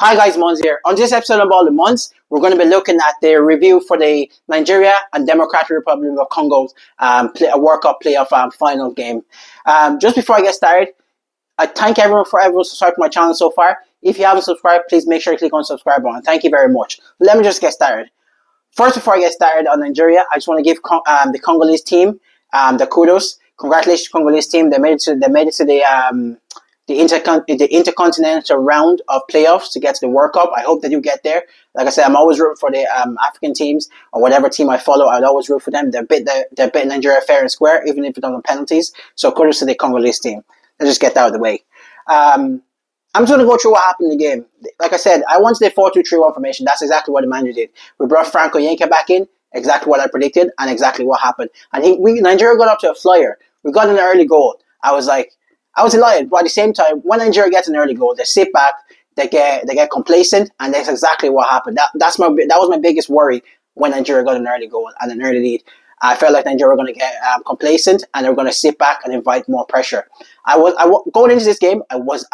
Hi guys, Mons here. On this episode of All the Mons, we're going to be looking at the review for the Nigeria and Democratic Republic of Congo a World Cup playoff final game. Just before I get started, I thank everyone for everyone subscribed to my channel so far. If you haven't subscribed, please make sure you click on the subscribe button. Thank you very much. Let me just get started. First, before I get started on Nigeria, I just want to give the Congolese team the kudos. Congratulations, Congolese team. They made it to the intercontinental round of playoffs to get to the World Cup. I hope that you get there. Like I said, I'm always rooting for the African teams or whatever team I follow. I'd always root for them. They're bit Nigeria fair and square, even if it's on penalties. So kudos to the Congolese team. Let's just get that out of the way. I'm just going to go through what happened in the game. Like I said, I wanted the 4-2-3-1 formation. That's exactly what the manager did. We brought Franco Yenka back in, exactly what I predicted, and exactly what happened. And Nigeria got up to a flyer. We got an early goal. I was delighted. But at the same time, when Nigeria gets an early goal, they sit back, they get complacent, and that's exactly what happened. That was my biggest worry when Nigeria got an early goal and an early lead. I felt like Nigeria were going to get complacent and they were going to sit back and invite more pressure. Going into this game, I wasn't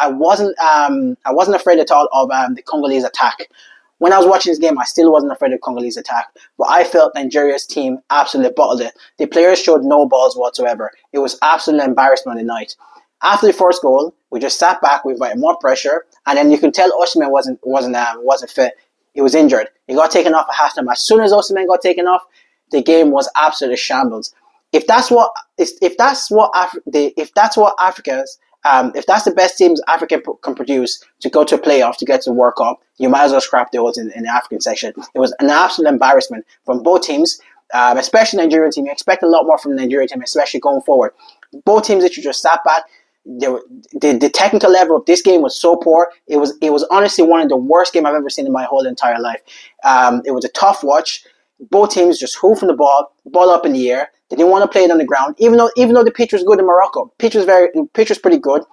afraid at all of the Congolese attack. When I was watching this game, I still wasn't afraid of Congolese attack, but I felt Nigeria's team absolutely bottled it. The players showed no balls whatsoever. It was absolute embarrassment on the night. After the first goal, we just sat back, we invited more pressure, and then you can tell Osimhen wasn't fit. He was injured. He got taken off at halftime. As soon as Osimhen got taken off, the game was absolutely shambles. If that's the best teams Africa can produce to go to a playoff to get to the World Cup, you might as well scrap those in the African section. It was an absolute embarrassment from both teams, especially the Nigerian team. You expect a lot more from the Nigerian team, especially going forward. Both teams that you just sat back, the technical level of this game was so poor. It was honestly one of the worst games I've ever seen in my whole entire life. It was a tough watch. Both teams just hoofing the ball up in the air. They didn't want to play it on the ground, even though the pitch was good in Morocco. Pitch was pretty good.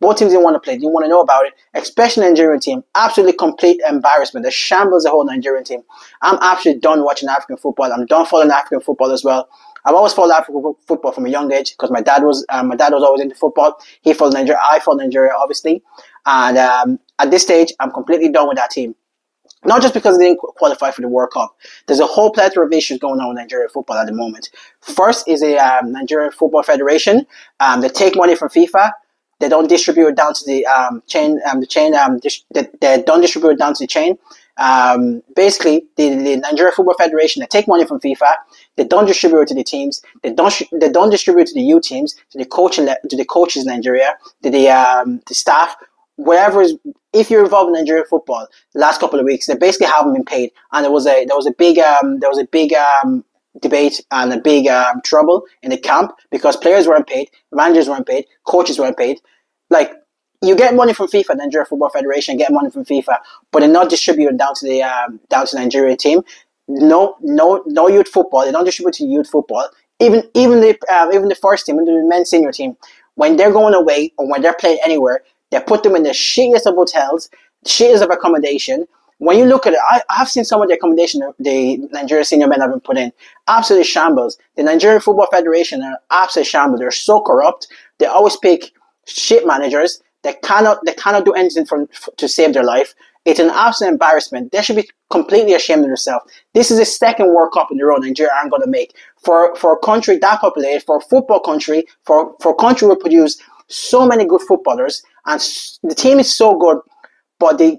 Both teams didn't want to play. Didn't want to know about it. Especially the Nigerian team, absolutely complete embarrassment. They shambles the whole Nigerian team. I'm absolutely done watching African football. I'm done following African football as well. I've always followed African football from a young age because my dad was always into football. He followed Nigeria. I followed Nigeria, obviously. And at this stage, I'm completely done with that team. Not just because they didn't qualify for the World Cup. There's a whole plethora of issues going on with Nigerian football at the moment. First is the Nigerian Football Federation. They take money from FIFA. They don't distribute it down to the chain. They don't distribute it down to the chain. Basically, the Nigerian Football Federation, they take money from FIFA. They don't distribute it to the teams. They don't distribute it to the youth teams, to the coaches in Nigeria, to the staff. If you're involved in Nigerian football, the last couple of weeks they basically haven't been paid, and there was a big debate and a big trouble in the camp because players weren't paid, managers weren't paid, coaches weren't paid. Like, you get money from FIFA, Nigerian Football Federation get money from FIFA, but they're not distributed down to the Nigerian team. No youth football. They don't distribute to youth football. Even the first team, the men's senior team, when they're going away or when they're playing anywhere, they put them in the shittiest of hotels, shittiest of accommodation. When you look at it, I've seen some of the accommodation the Nigerian senior men have been put in. Absolutely shambles. The Nigerian Football Federation are absolutely shambles. They're so corrupt. They always pick shit managers. They cannot do anything to save their life. It's an absolute embarrassment. They should be completely ashamed of themselves. This is the second World Cup in a row Nigeria aren't going to make. For a country that populated, for a football country, for a country who produce so many good footballers, and the team is so good, but the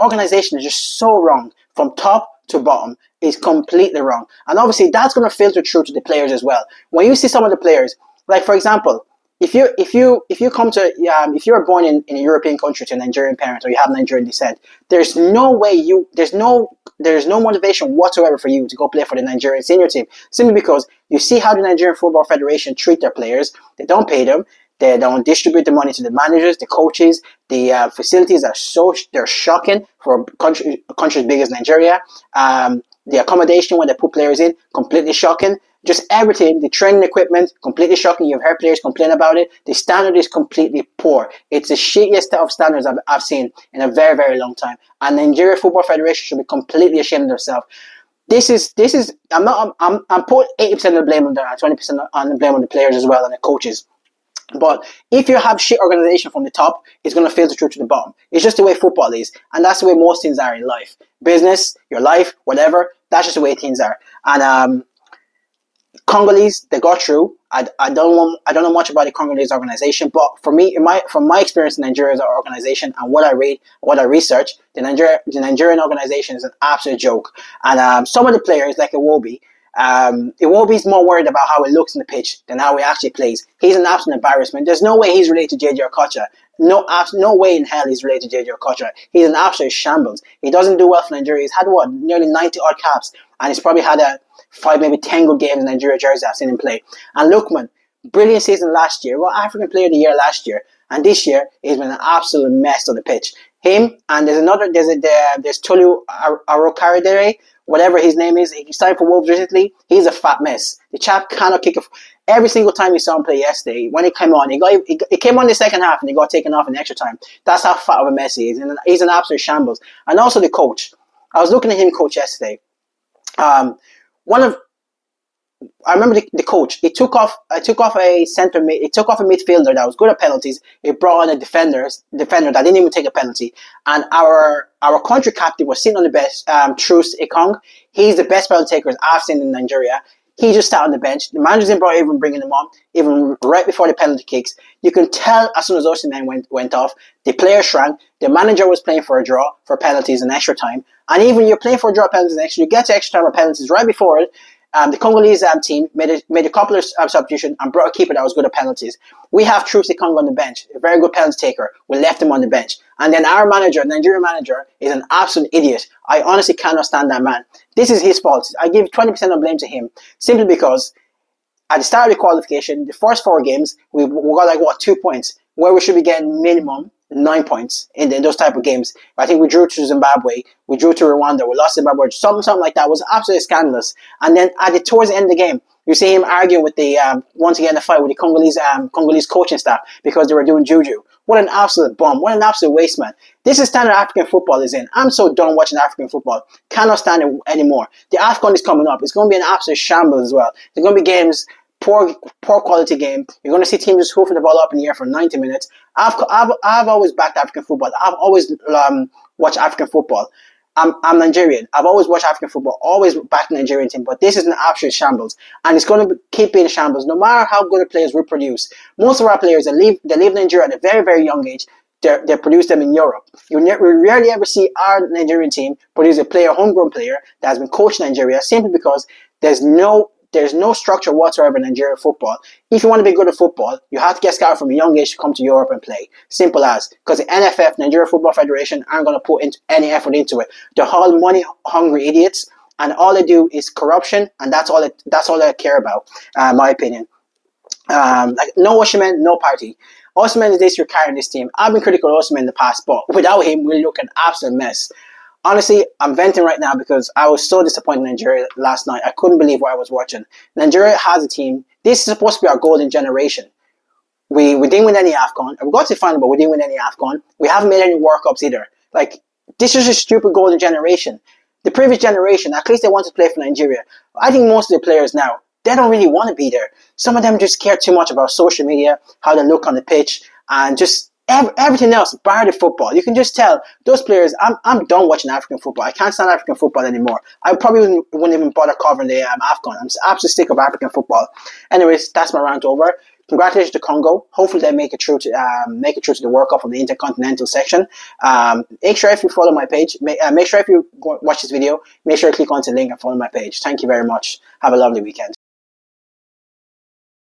organization is just so wrong from top to bottom. Is completely wrong, and obviously that's going to filter through to the players as well. When you see some of the players, like for example, if you are born in a European country to a Nigerian parent or you have Nigerian descent, there's no motivation whatsoever for you to go play for the Nigerian senior team, simply because you see how the Nigerian Football Federation treat their players. They don't pay them. They don't distribute the money to the managers, the coaches. The facilities they're shocking for a country as big as Nigeria. The accommodation when they put players in, completely shocking. Just everything, the training equipment, completely shocking. You've heard players complain about it. The standard is completely poor. It's the shittiest of standards I've seen in a very, very long time. And the Nigeria Football Federation should be completely ashamed of themselves. This is. I'm putting 80% of the blame on them, and 20% on the blame on the players as well and the coaches. But if you have shit organization from the top, it's going to filter through to the bottom. It's just the way football is. And that's the way most things are in life. Business, your life, whatever, that's just the way things are. And Congolese, they got through. I don't know much about the Congolese organization, but for me, from my experience in Nigeria's organization and what I read, what I research, the Nigerian organization is an absolute joke. And some of the players, like Iwobi, Iwobi's more worried about how he looks on the pitch than how he actually plays. He's an absolute embarrassment. There's no way he's related to JJ Okocha. No way in hell he's related to JJ Okocha. He's an absolute shambles. He doesn't do well for Nigeria. He's had nearly 90 odd caps, and he's probably had 5, maybe 10 good games in Nigeria jersey I've seen him play. And Lookman, brilliant season last year. Well, African Player of the Year last year, and this year he's been an absolute mess on the pitch. Him and there's Tolu Arokaridere, whatever his name is. He signed for Wolves recently. He's a fat mess. The chap cannot kick a. Every single time you saw him play yesterday, when he came on, he came on the second half and he got taken off in extra time. That's how fat of a mess he is. And he's an absolute shambles. And also the coach. I was looking at him coach yesterday. I remember the coach. He took off a centre. He took off a midfielder that was good at penalties. He brought on a defender that didn't even take a penalty. And our country captain was sitting on the bench. Truce Ekong. He's the best penalty taker I've seen in Nigeria. He just sat on the bench. The manager didn't bother even bringing him on, even right before the penalty kicks. You can tell as soon as Osimhen went off, the player shrank. The manager was playing for a draw for penalties and extra time. And even you're playing for a draw, penalties and extra, you get to extra time or penalties right before it. The Congolese team made a couple of substitutions and brought a keeper that was good at penalties. We have Truce Ekong on the bench, a very good penalty taker. We left him on the bench. And then our manager, Nigerian manager, is an absolute idiot. I honestly cannot stand that man. This is his fault. I give 20% of blame to him, simply because at the start of the qualification, the first 4 games, we got 2 points, where we should be getting minimum 9 points in those type of games. I think we drew to Zimbabwe, we drew to Rwanda, we lost Zimbabwe, something like that. It was absolutely scandalous. And then towards the end of the game, you see him arguing with once again, the fight with the Congolese coaching staff because they were doing juju. What an absolute bum. What an absolute waste, man. This is standard African football is in. I'm so done watching African football. Cannot stand it anymore. The AFCON is coming up. It's going to be an absolute shambles as well. There's going to be games, poor quality game. You're going to see teams just hoofing the ball up in the air for 90 minutes. I've always backed African football. I've always watched African football. I'm Nigerian. I've always watched African football, always backed the Nigerian team, but this is an absolute shambles. And it's going to keep being a shambles, no matter how good the players we produce. Most of our players, they leave Nigeria at a very, very young age. They produce them in Europe. You rarely ever see our Nigerian team produce a homegrown player that has been coached in Nigeria, simply because there's no structure whatsoever in Nigerian football. If you want to be good at football, you have to get scouted from a young age to come to Europe and play. Simple as. Because the NFF, Nigeria Football Federation, aren't going to put any effort into it. They're all money-hungry idiots, and all they do is corruption, and that's all they care about, in my opinion. No Osimhen, no party. Osimhen is this year carrying this team. I've been critical of Osimhen in the past, but without him, we look an absolute mess. Honestly, I'm venting right now because I was so disappointed in Nigeria last night. I couldn't believe what I was watching. Nigeria has a team. This is supposed to be our golden generation. We didn't win any AFCON. We got to the final, but we didn't win any AFCON. We haven't made any World Cups either. This is a stupid golden generation. The previous generation, at least they wanted to play for Nigeria. I think most of the players now, they don't really want to be there. Some of them just care too much about social media, how they look on the pitch, and just everything else, bar the football. You can just tell those players, I'm done watching African football. I can't stand African football anymore. I probably wouldn't even bother covering the AFCON. I'm absolutely sick of African football. Anyways, that's my rant over. Congratulations to Congo. Hopefully they make it through to the World Cup from the Intercontinental section. Make sure if you follow my page, make sure if you watch this video, make sure you click onto the link and follow my page. Thank you very much. Have a lovely weekend.